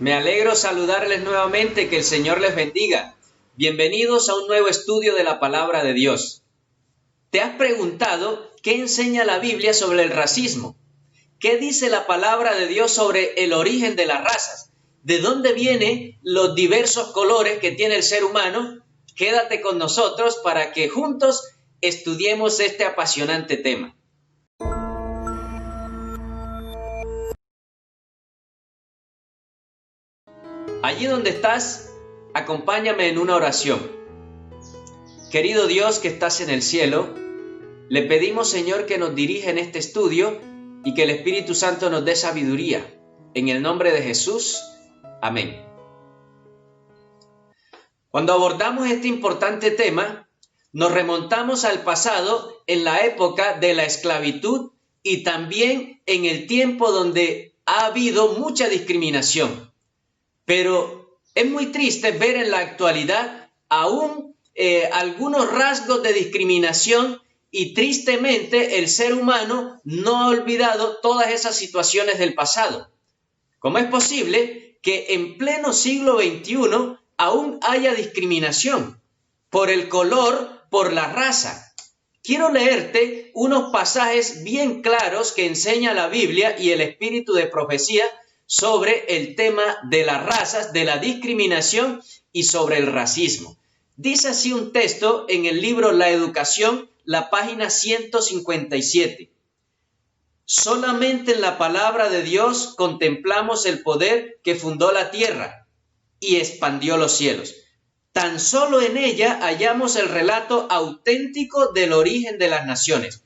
Me alegro saludarles nuevamente, que el Señor les bendiga. Bienvenidos a un nuevo estudio de la Palabra de Dios. ¿Te has preguntado qué enseña la Biblia sobre el racismo? ¿Qué dice la Palabra de Dios sobre el origen de las razas? ¿De dónde vienen los diversos colores que tiene el ser humano? Quédate con nosotros para que juntos estudiemos este apasionante tema. Allí donde estás, acompáñame en una oración. Querido Dios que estás en el cielo, le pedimos, Señor, que nos dirija en este estudio y que el Espíritu Santo nos dé sabiduría. En el nombre de Jesús, amén. Cuando abordamos este importante tema, nos remontamos al pasado, en la época de la esclavitud y también en el tiempo donde ha habido mucha discriminación. Pero es muy triste ver en la actualidad aún algunos rasgos de discriminación, y tristemente el ser humano no ha olvidado todas esas situaciones del pasado. ¿Cómo es posible que en pleno siglo XXI aún haya discriminación por el color, por la raza? Quiero leerte unos pasajes bien claros que enseña la Biblia y el espíritu de profecía sobre el tema de las razas, de la discriminación y sobre el racismo. Dice así un texto en el libro La Educación, la página 157. Solamente en la palabra de Dios contemplamos el poder que fundó la tierra y expandió los cielos. Tan solo en ella hallamos el relato auténtico del origen de las naciones.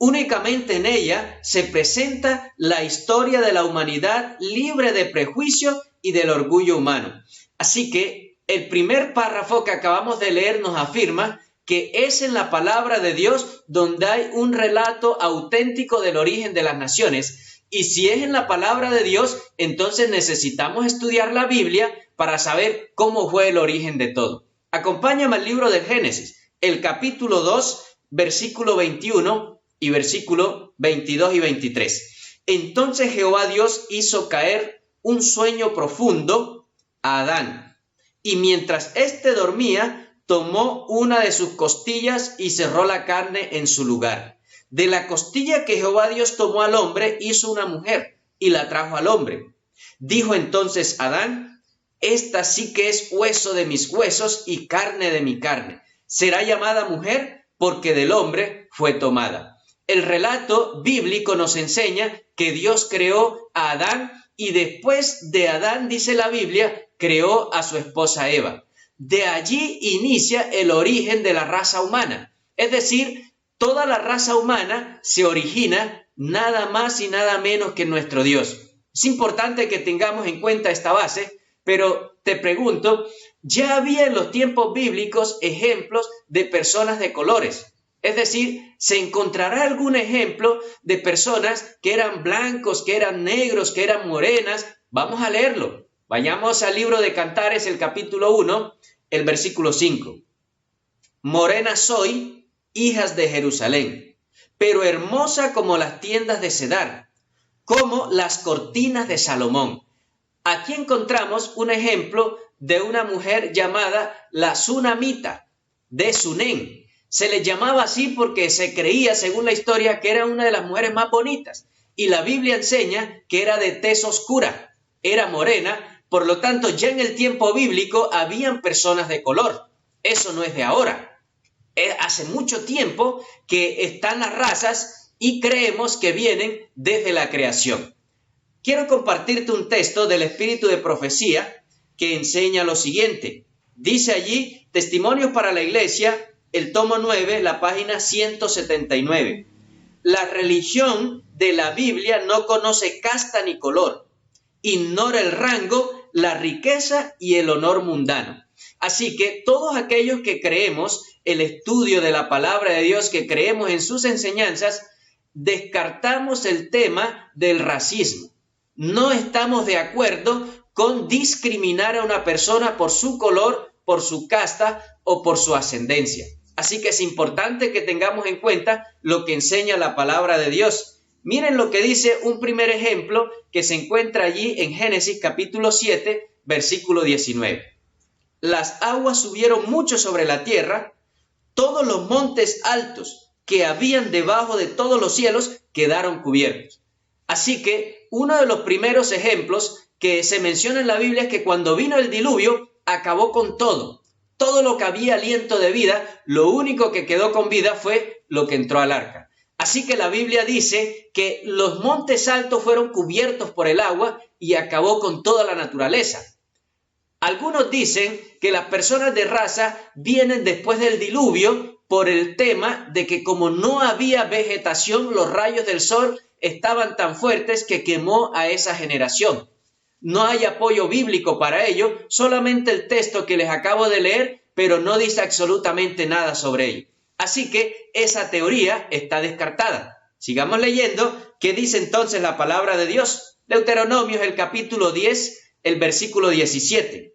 Únicamente en ella se presenta la historia de la humanidad libre de prejuicio y del orgullo humano. Así que el primer párrafo que acabamos de leer nos afirma que es en la palabra de Dios donde hay un relato auténtico del origen de las naciones. Y si es en la palabra de Dios, entonces necesitamos estudiar la Biblia para saber cómo fue el origen de todo. Acompáñame al libro de Génesis, el capítulo 2, versículo 21 y versículo 22 y 23. Entonces Jehová Dios hizo caer un sueño profundo a Adán, y mientras éste dormía, tomó una de sus costillas y cerró la carne en su lugar. De la costilla que Jehová Dios tomó al hombre, hizo una mujer y la trajo al hombre. Dijo entonces Adán: esta sí que es hueso de mis huesos y carne de mi carne. Será llamada mujer porque del hombre fue tomada. El relato bíblico nos enseña que Dios creó a Adán y después de Adán, dice la Biblia, creó a su esposa Eva. De allí inicia el origen de la raza humana. Es decir, toda la raza humana se origina nada más y nada menos que en nuestro Dios. Es importante que tengamos en cuenta esta base, pero te pregunto, ¿ya había en los tiempos bíblicos ejemplos de personas de colores? Es decir, ¿se encontrará algún ejemplo de personas que eran blancos, que eran negros, que eran morenas? Vamos a leerlo. Vayamos al libro de Cantares, el capítulo 1, el versículo 5. Morena soy, hijas de Jerusalén, pero hermosa como las tiendas de Cedar, como las cortinas de Salomón. Aquí encontramos un ejemplo de una mujer llamada la Sunamita de Sunén. Se le llamaba así porque se creía, según la historia, que era una de las mujeres más bonitas. Y la Biblia enseña que era de tez oscura, era morena. Por lo tanto, ya en el tiempo bíblico habían personas de color. Eso no es de ahora. Hace mucho tiempo que están las razas y creemos que vienen desde la creación. Quiero compartirte un texto del espíritu de profecía que enseña lo siguiente. Dice allí, Testimonios para la Iglesia, el tomo 9, la página 179. La religión de la Biblia no conoce casta ni color. Ignora el rango, la riqueza y el honor mundano. Así que todos aquellos que creemos el estudio de la palabra de Dios, que creemos en sus enseñanzas, descartamos el tema del racismo. No estamos de acuerdo con discriminar a una persona por su color, por su casta o por su ascendencia. Así que es importante que tengamos en cuenta lo que enseña la palabra de Dios. Miren lo que dice un primer ejemplo que se encuentra allí en Génesis capítulo 7, versículo 19. Las aguas subieron mucho sobre la tierra, todos los montes altos que habían debajo de todos los cielos quedaron cubiertos. Así que uno de los primeros ejemplos que se menciona en la Biblia es que cuando vino el diluvio, acabó con todo. Todo lo que había aliento de vida, lo único que quedó con vida fue lo que entró al arca. Así que la Biblia dice que los montes altos fueron cubiertos por el agua y acabó con toda la naturaleza. Algunos dicen que las personas de raza vienen después del diluvio por el tema de que como no había vegetación, los rayos del sol estaban tan fuertes que quemó a esa generación. No hay apoyo bíblico para ello, solamente el texto que les acabo de leer, pero no dice absolutamente nada sobre ello. Así que esa teoría está descartada. Sigamos leyendo. ¿Qué dice entonces la palabra de Dios? Deuteronomio es el capítulo 10, el versículo 17.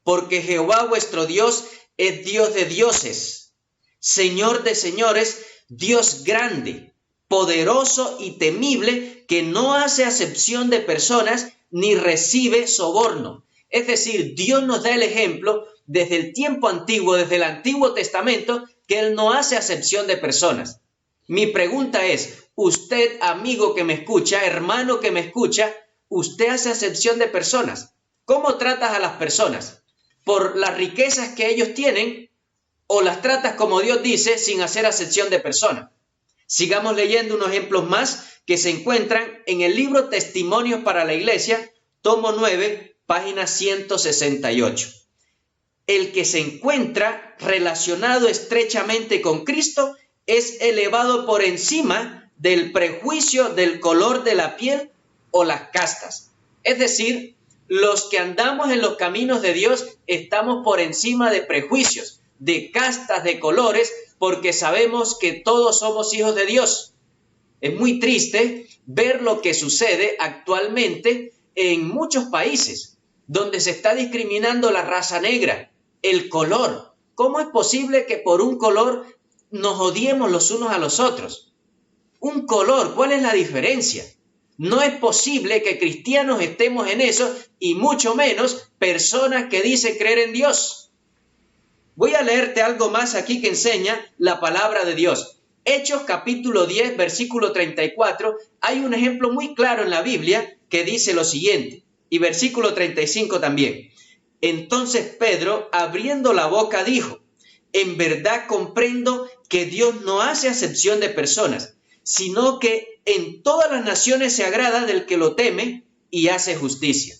Porque Jehová vuestro Dios es Dios de dioses, Señor de señores, Dios grande, poderoso y temible, que no hace acepción de personas ni recibe soborno. Es decir, Dios nos da el ejemplo desde el tiempo antiguo, desde el Antiguo Testamento, que Él no hace acepción de personas. Mi pregunta es, usted, amigo que me escucha, hermano que me escucha, ¿usted hace acepción de personas? ¿Cómo tratas a las personas? ¿Por las riquezas que ellos tienen o las tratas como Dios dice sin hacer acepción de personas? Sigamos leyendo unos ejemplos más que se encuentran en el libro Testimonios para la Iglesia, tomo 9, página 168. El que se encuentra relacionado estrechamente con Cristo es elevado por encima del prejuicio del color de la piel o las castas. Es decir, los que andamos en los caminos de Dios estamos por encima de prejuicios, de castas, de colores, porque sabemos que todos somos hijos de Dios. Es muy triste ver lo que sucede actualmente en muchos países, donde se está discriminando la raza negra, el color. ¿Cómo es posible que por un color nos odiemos los unos a los otros? Un color, ¿cuál es la diferencia? No es posible que cristianos estemos en eso y mucho menos personas que dicen creer en Dios. Voy a leerte algo más aquí que enseña la palabra de Dios. Hechos capítulo 10, versículo 34, hay un ejemplo muy claro en la Biblia que dice lo siguiente, y versículo 35 también. Entonces Pedro, abriendo la boca, dijo, en verdad comprendo que Dios no hace acepción de personas, sino que en todas las naciones se agrada del que lo teme y hace justicia.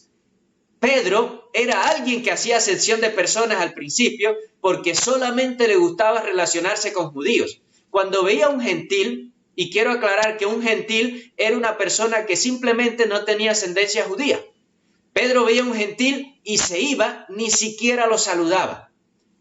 Pedro era alguien que hacía acepción de personas al principio porque solamente le gustaba relacionarse con judíos. Cuando veía a un gentil, y quiero aclarar que un gentil era una persona que simplemente no tenía ascendencia judía. Pedro veía a un gentil y se iba, ni siquiera lo saludaba.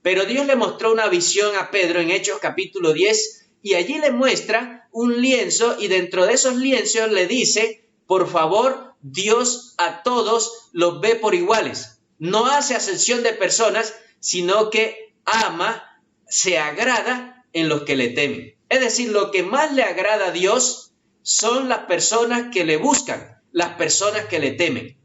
Pero Dios le mostró una visión a Pedro en Hechos capítulo 10 y allí le muestra un lienzo y dentro de esos lienzos le dice, por favor, Dios a todos los ve por iguales. No hace acepción de personas, sino que ama, se agrada en los que le temen. Es decir, lo que más le agrada a Dios son las personas que le buscan, las personas que le temen.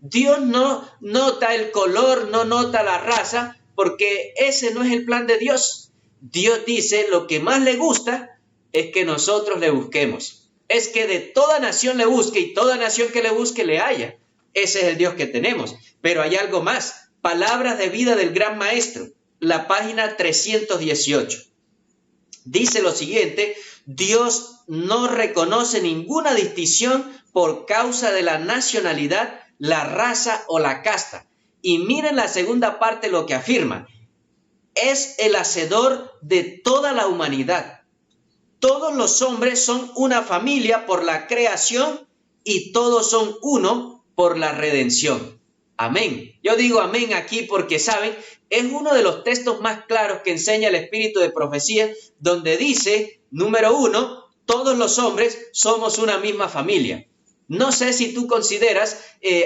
Dios no nota el color, no nota la raza, porque ese no es el plan de Dios. Dios dice lo que más le gusta es que nosotros le busquemos. Es que de toda nación le busque y toda nación que le busque le haya. Ese es el Dios que tenemos. Pero hay algo más. Palabras de vida del Gran Maestro, la página 318. Dice lo siguiente, Dios no reconoce ninguna distinción por causa de la nacionalidad, la raza o la casta. Y miren la segunda parte lo que afirma. Es el hacedor de toda la humanidad. Todos los hombres son una familia por la creación y todos son uno por la redención. Amén. Yo digo amén aquí porque, ¿saben? Es uno de los textos más claros que enseña el espíritu de profecía, donde dice, número 1, todos los hombres somos una misma familia. No sé si tú consideras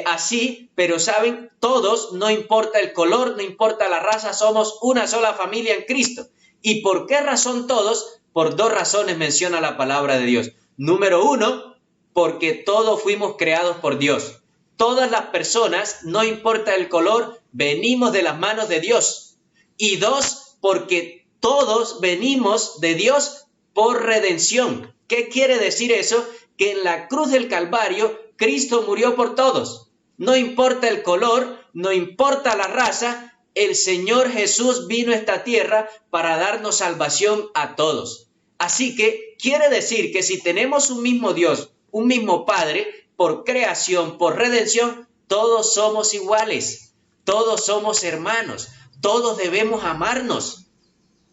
así, pero saben, todos, no importa el color, no importa la raza, somos una sola familia en Cristo. ¿Y por qué razón todos? Por dos razones menciona la palabra de Dios. Número uno, porque todos fuimos creados por Dios. Todas las personas, no importa el color, venimos de las manos de Dios. Y dos, porque todos venimos de Dios por redención. ¿Qué quiere decir eso? Que en la cruz del Calvario, Cristo murió por todos. No importa el color, no importa la raza, el Señor Jesús vino a esta tierra para darnos salvación a todos. Así que quiere decir que si tenemos un mismo Dios, un mismo Padre, por creación, por redención, todos somos iguales, todos somos hermanos, todos debemos amarnos.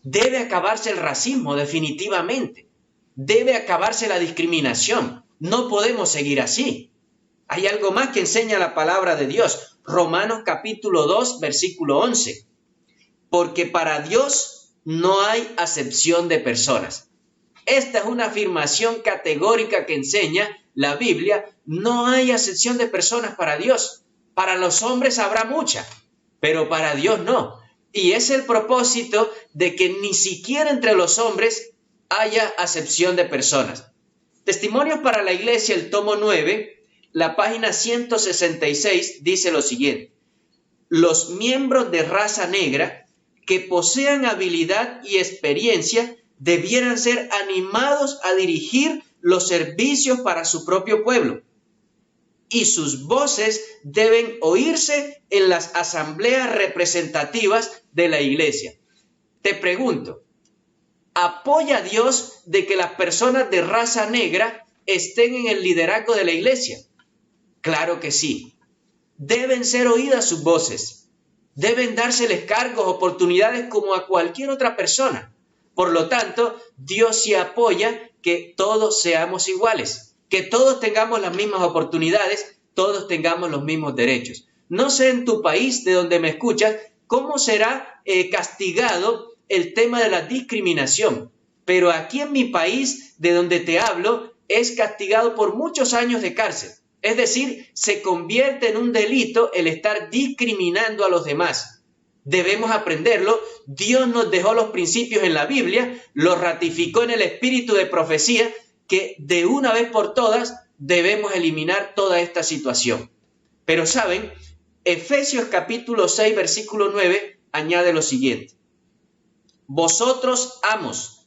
Debe acabarse el racismo definitivamente, debe acabarse la discriminación, no podemos seguir así. Hay algo más que enseña la palabra de Dios, Romanos capítulo 2, versículo 11, porque para Dios no hay acepción de personas. Esta es una afirmación categórica que enseña la Biblia. No hay acepción de personas para Dios. Para los hombres habrá mucha, pero para Dios no. Y es el propósito de que ni siquiera entre los hombres haya acepción de personas. Testimonios para la Iglesia, el tomo 9, la página 166, dice lo siguiente. Los miembros de raza negra que posean habilidad y experiencia debieran ser animados a dirigir los servicios para su propio pueblo, y sus voces deben oírse en las asambleas representativas de la iglesia. Te pregunto, ¿apoya Dios de que las personas de raza negra estén en el liderazgo de la iglesia? Claro que sí. Deben ser oídas sus voces. Deben dárseles cargos, oportunidades como a cualquier otra persona. Por lo tanto, Dios sí apoya que todos seamos iguales, que todos tengamos las mismas oportunidades, todos tengamos los mismos derechos. No sé en tu país de donde me escuchas cómo será castigado el tema de la discriminación, pero aquí en mi país de donde te hablo es castigado por muchos años de cárcel. Es decir, se convierte en un delito el estar discriminando a los demás. Debemos aprenderlo. Dios nos dejó los principios en la Biblia, los ratificó en el espíritu de profecía, que de una vez por todas debemos eliminar toda esta situación. Pero saben, Efesios capítulo 6, versículo 9, añade lo siguiente. Vosotros, amos,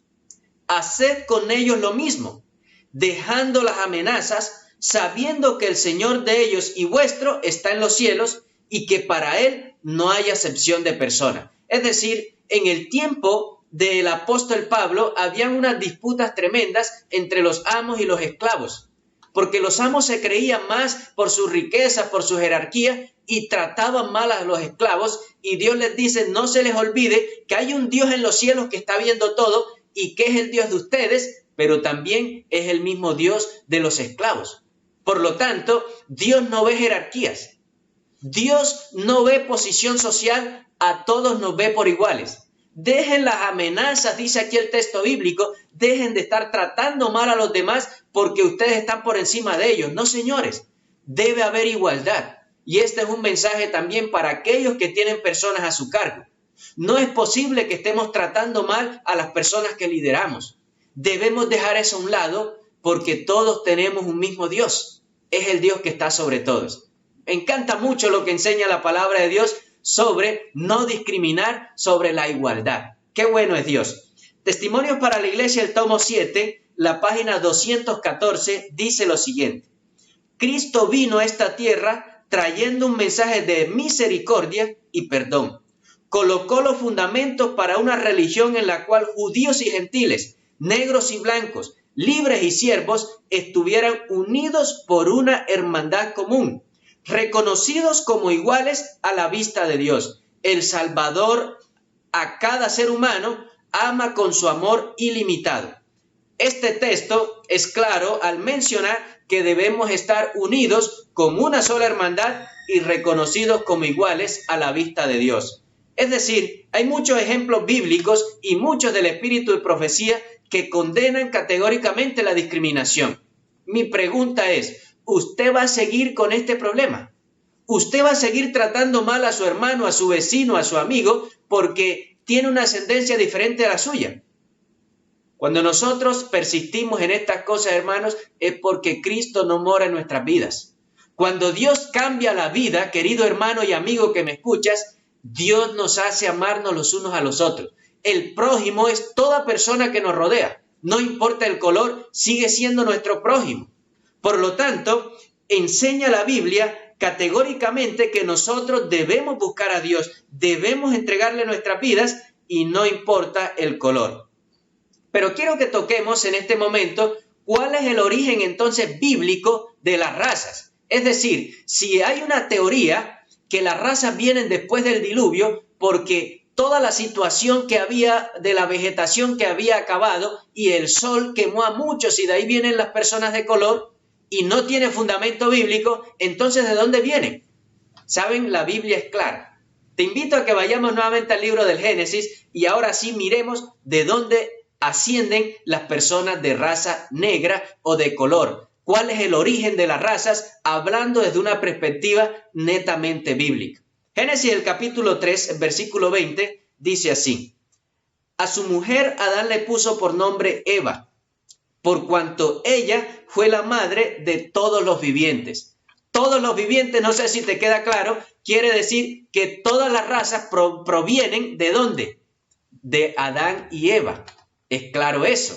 haced con ellos lo mismo, dejando las amenazas, sabiendo que el Señor de ellos y vuestro está en los cielos y que para Él no hay acepción de persona. Es decir, en el tiempo del apóstol Pablo habían unas disputas tremendas entre los amos y los esclavos, porque los amos se creían más por su riqueza, por su jerarquía, y trataban mal a los esclavos, y Dios les dice, no se les olvide que hay un Dios en los cielos que está viendo todo y que es el Dios de ustedes, pero también es el mismo Dios de los esclavos. Por lo tanto, Dios no ve jerarquías. Dios no ve posición social, a todos nos ve por iguales. Dejen las amenazas, dice aquí el texto bíblico, dejen de estar tratando mal a los demás porque ustedes están por encima de ellos. No, señores, debe haber igualdad. Y este es un mensaje también para aquellos que tienen personas a su cargo. No es posible que estemos tratando mal a las personas que lideramos. Debemos dejar eso a un lado porque todos tenemos un mismo Dios. Es el Dios que está sobre todos. Me encanta mucho lo que enseña la palabra de Dios sobre no discriminar, sobre la igualdad. ¡Qué bueno es Dios! Testimonios para la Iglesia, el tomo 7, la página 214, dice lo siguiente. Cristo vino a esta tierra trayendo un mensaje de misericordia y perdón. Colocó los fundamentos para una religión en la cual judíos y gentiles, negros y blancos, libres y siervos estuvieran unidos por una hermandad común, reconocidos como iguales a la vista de Dios. El Salvador a cada ser humano ama con su amor ilimitado. Este texto es claro al mencionar que debemos estar unidos con una sola hermandad y reconocidos como iguales a la vista de Dios. Es decir, hay muchos ejemplos bíblicos y muchos del espíritu de profecía que condenan categóricamente la discriminación. Mi pregunta es, ¿usted va a seguir con este problema? ¿Usted va a seguir tratando mal a su hermano, a su vecino, a su amigo, porque tiene una ascendencia diferente a la suya? Cuando nosotros persistimos en estas cosas, hermanos, es porque Cristo no mora en nuestras vidas. Cuando Dios cambia la vida, querido hermano y amigo que me escuchas, Dios nos hace amarnos los unos a los otros. El prójimo es toda persona que nos rodea. No importa el color, sigue siendo nuestro prójimo. Por lo tanto, enseña la Biblia categóricamente que nosotros debemos buscar a Dios, debemos entregarle nuestras vidas y no importa el color. Pero quiero que toquemos en este momento cuál es el origen entonces bíblico de las razas. Es decir, si hay una teoría que las razas vienen después del diluvio porque toda la situación que había de la vegetación que había acabado y el sol quemó a muchos y de ahí vienen las personas de color y no tiene fundamento bíblico, entonces ¿de dónde vienen? ¿Saben? La Biblia es clara. Te invito a que vayamos nuevamente al libro del Génesis y ahora sí miremos de dónde ascienden las personas de raza negra o de color. ¿Cuál es el origen de las razas? Hablando desde una perspectiva netamente bíblica. Génesis, el capítulo 3, versículo 20, dice así: a su mujer Adán le puso por nombre Eva, por cuanto ella fue la madre de todos los vivientes. Todos los vivientes, no sé si te queda claro, quiere decir que todas las razas provienen ¿de dónde? De Adán y Eva. Es claro eso.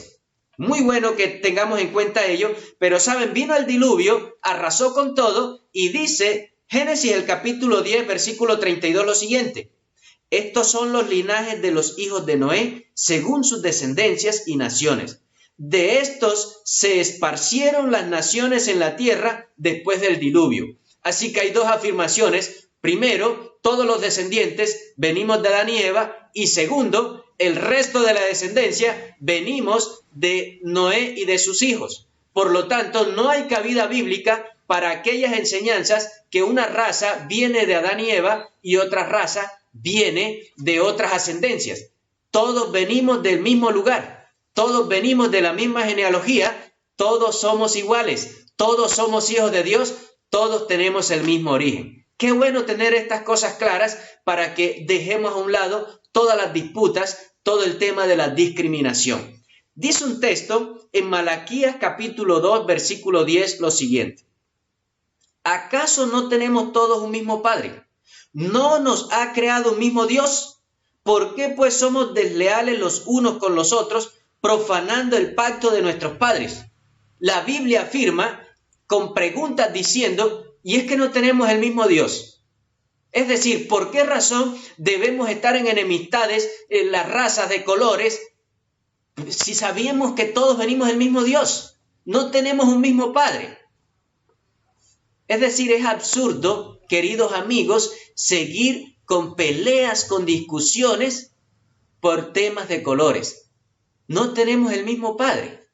Muy bueno que tengamos en cuenta ello, pero saben, vino el diluvio, arrasó con todo y dice Génesis el capítulo 10, versículo 32 lo siguiente: estos son los linajes de los hijos de Noé, según sus descendencias y naciones. De estos se esparcieron las naciones en la tierra después del diluvio. Así que hay dos afirmaciones. Primero, todos los descendientes venimos de Adán y Eva. Y segundo, el resto de la descendencia venimos de Noé y de sus hijos. Por lo tanto, no hay cabida bíblica para aquellas enseñanzas que una raza viene de Adán y Eva y otra raza viene de otras ascendencias. Todos venimos del mismo lugar. Todos venimos de la misma genealogía, todos somos iguales, todos somos hijos de Dios, todos tenemos el mismo origen. Qué bueno tener estas cosas claras para que dejemos a un lado todas las disputas, todo el tema de la discriminación. Dice un texto en Malaquías capítulo 2, versículo 10 lo siguiente: ¿acaso no tenemos todos un mismo Padre? ¿No nos ha creado un mismo Dios? ¿Por qué pues somos desleales los unos con los otros, profanando el pacto de nuestros padres? La Biblia afirma con preguntas diciendo, ¿y es que no tenemos el mismo Dios? Es decir, ¿por qué razón debemos estar en enemistades en las razas de colores si sabíamos que todos venimos del mismo Dios? No tenemos un mismo Padre. Es decir, es absurdo, queridos amigos, seguir con peleas, con discusiones por temas de colores. No tenemos el mismo Padre.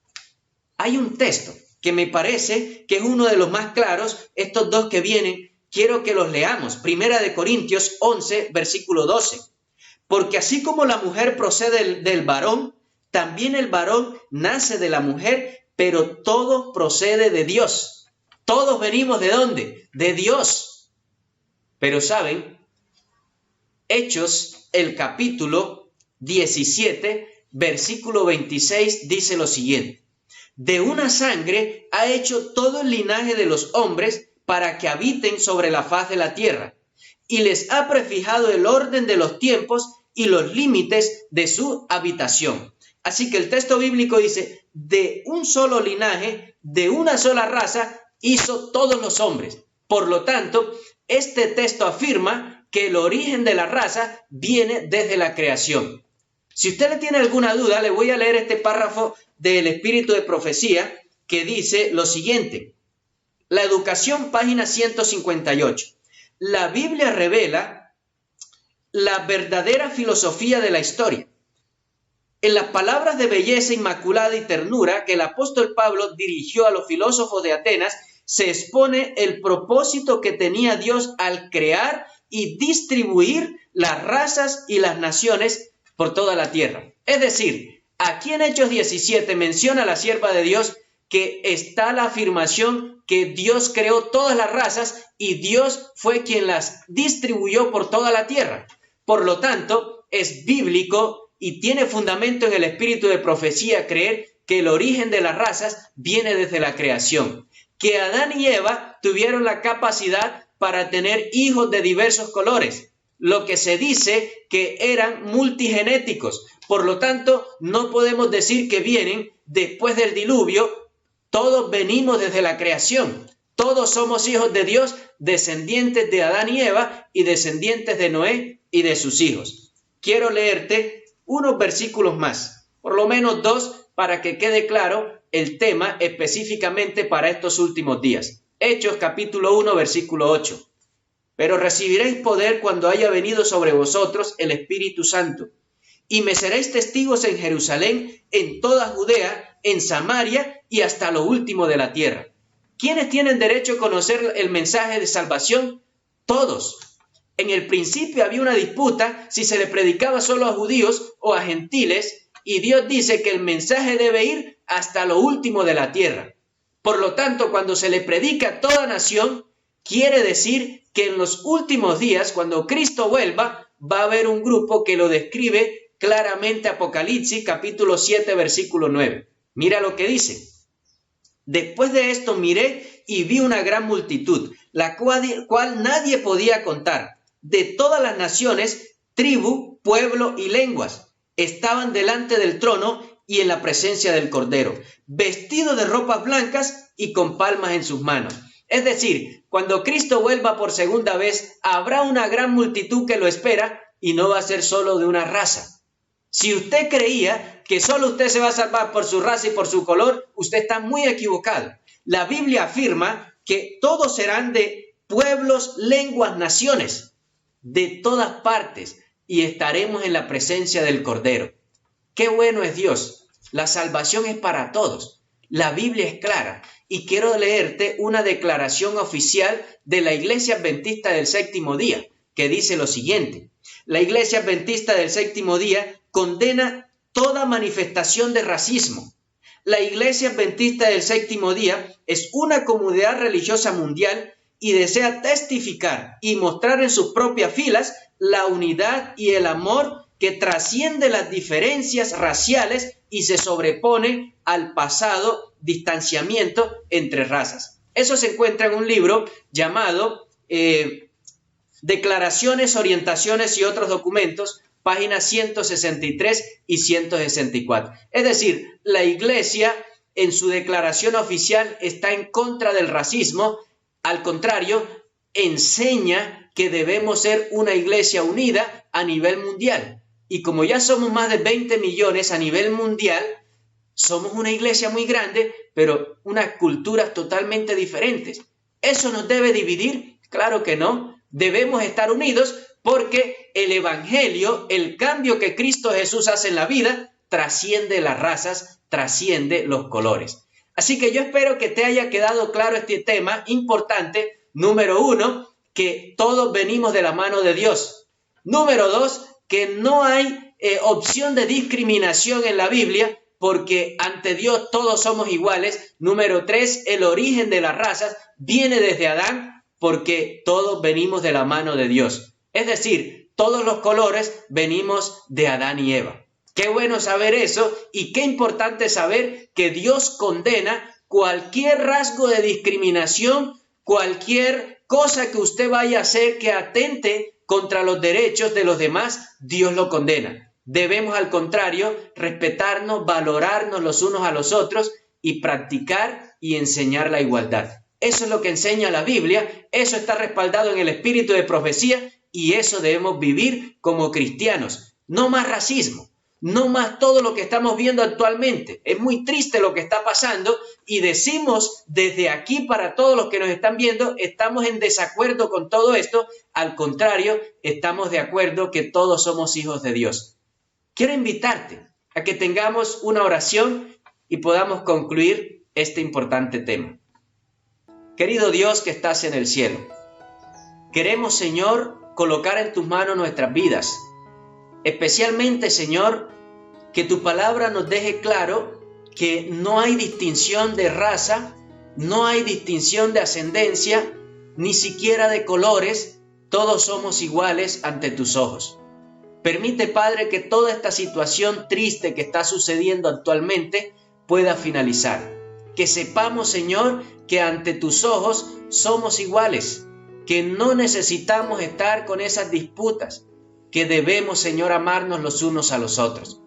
Hay un texto que me parece que es uno de los más claros, estos dos que vienen, quiero que los leamos. Primera de Corintios 11, versículo 12. Porque así como la mujer procede del varón, también el varón nace de la mujer, pero todo procede de Dios. Todos venimos ¿de dónde? De Dios. Pero ¿saben? Hechos, el capítulo 17, versículo 26 dice lo siguiente: de una sangre ha hecho todo el linaje de los hombres para que habiten sobre la faz de la tierra, y les ha prefijado el orden de los tiempos y los límites de su habitación. Así que el texto bíblico dice, de un solo linaje, de una sola raza, hizo todos los hombres. Por lo tanto, este texto afirma que el origen de la raza viene desde la creación. Si usted le tiene alguna duda, le voy a leer este párrafo del Espíritu de Profecía que dice lo siguiente. La Educación, página 158. La Biblia revela la verdadera filosofía de la historia. En las palabras de belleza inmaculada y ternura que el apóstol Pablo dirigió a los filósofos de Atenas, se expone el propósito que tenía Dios al crear y distribuir las razas y las naciones por toda la tierra. Es decir, aquí en Hechos 17 menciona la sierva de Dios que está la afirmación que Dios creó todas las razas y Dios fue quien las distribuyó por toda la tierra. Por lo tanto, es bíblico y tiene fundamento en el espíritu de profecía creer que el origen de las razas viene desde la creación, que Adán y Eva tuvieron la capacidad para tener hijos de diversos colores, lo que se dice que eran multigenéticos. Por lo tanto, no podemos decir que vienen después del diluvio. Todos venimos desde la creación. Todos somos hijos de Dios, descendientes de Adán y Eva y descendientes de Noé y de sus hijos. Quiero leerte unos versículos más, por lo menos 2, para que quede claro el tema específicamente para estos últimos días. Hechos capítulo 1, versículo 8. Pero recibiréis poder cuando haya venido sobre vosotros el Espíritu Santo, y me seréis testigos en Jerusalén, en toda Judea, en Samaria y hasta lo último de la tierra. ¿Quiénes tienen derecho a conocer el mensaje de salvación? Todos. En el principio había una disputa si se le predicaba solo a judíos o a gentiles, y Dios dice que el mensaje debe ir hasta lo último de la tierra. Por lo tanto, cuando se le predica a toda nación, quiere decir que en los últimos días, cuando Cristo vuelva, va a haber un grupo que lo describe claramente Apocalipsis capítulo 7, versículo 9. Mira lo que dice. Después de esto miré y vi una gran multitud, la cual nadie podía contar, de todas las naciones, tribu, pueblo y lenguas. Estaban delante del trono y en la presencia del Cordero, vestidos de ropas blancas y con palmas en sus manos. Es decir, cuando Cristo vuelva por segunda vez, habrá una gran multitud que lo espera y no va a ser solo de una raza. Si usted creía que solo usted se va a salvar por su raza y por su color, usted está muy equivocado. La Biblia afirma que todos serán de pueblos, lenguas, naciones, de todas partes, y estaremos en la presencia del Cordero. ¡Qué bueno es Dios! La salvación es para todos. La Biblia es clara, y quiero leerte una declaración oficial de la Iglesia Adventista del Séptimo Día, que dice lo siguiente. La Iglesia Adventista del Séptimo Día condena toda manifestación de racismo. La Iglesia Adventista del Séptimo Día es una comunidad religiosa mundial y desea testificar y mostrar en sus propias filas la unidad y el amor que trasciende las diferencias raciales y se sobrepone al pasado distanciamiento entre razas. Eso se encuentra en un libro llamado Declaraciones, Orientaciones y otros documentos, páginas 163 y 164. Es decir, la Iglesia en su declaración oficial está en contra del racismo. Al contrario, enseña que debemos ser una iglesia unida a nivel mundial. Y como ya somos más de 20 millones a nivel mundial, somos una iglesia muy grande, pero unas culturas totalmente diferentes. ¿Eso nos debe dividir? Claro que no. Debemos estar unidos porque el Evangelio, el cambio que Cristo Jesús hace en la vida, trasciende las razas, trasciende los colores. Así que yo espero que te haya quedado claro este tema importante. Número 1, que todos venimos de la mano de Dios. Número 2, que no hay opción de discriminación en la Biblia, porque ante Dios todos somos iguales. Número 3, el origen de las razas viene desde Adán, porque todos venimos de la mano de Dios. Es decir, todos los colores venimos de Adán y Eva. Qué bueno saber eso y qué importante saber que Dios condena cualquier rasgo de discriminación, cualquier cosa que usted vaya a hacer que atente contra los derechos de los demás. Dios lo condena. Debemos, al contrario, respetarnos, valorarnos los unos a los otros y practicar y enseñar la igualdad. Eso es lo que enseña la Biblia, eso está respaldado en el espíritu de profecía y eso debemos vivir como cristianos. No más racismo, no más todo lo que estamos viendo actualmente. Es muy triste lo que está pasando y decimos desde aquí para todos los que nos están viendo, estamos en desacuerdo con todo esto. Al contrario, estamos de acuerdo que todos somos hijos de Dios. Quiero invitarte a que tengamos una oración y podamos concluir este importante tema. Querido Dios que estás en el cielo, queremos, Señor, colocar en tus manos nuestras vidas. Especialmente, Señor, que tu palabra nos deje claro que no hay distinción de raza, no hay distinción de ascendencia, ni siquiera de colores. Todos somos iguales ante tus ojos. Permite, Padre, que toda esta situación triste que está sucediendo actualmente pueda finalizar. Que sepamos, Señor, que ante tus ojos somos iguales, que no necesitamos estar con esas disputas, que debemos, Señor, amarnos los unos a los otros.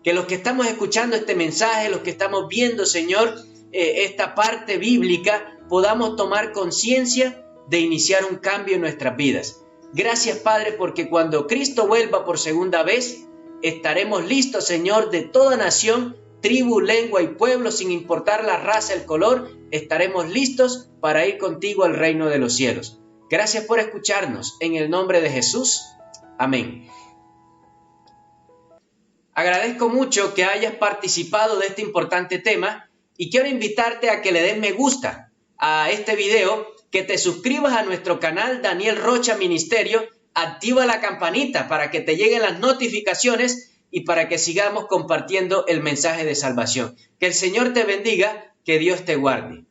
Que los que estamos escuchando este mensaje, los que estamos viendo, Señor, esta parte bíblica, podamos tomar conciencia de iniciar un cambio en nuestras vidas. Gracias, Padre, porque cuando Cristo vuelva por segunda vez, estaremos listos, Señor, de toda nación, tribu, lengua y pueblo, sin importar la raza, el color, estaremos listos para ir contigo al reino de los cielos. Gracias por escucharnos. En el nombre de Jesús. Amén. Agradezco mucho que hayas participado de este importante tema y quiero invitarte a que le des me gusta a este video, que te suscribas a nuestro canal Daniel Rocha Ministerio, activa la campanita para que te lleguen las notificaciones y para que sigamos compartiendo el mensaje de salvación. Que el Señor te bendiga, que Dios te guarde.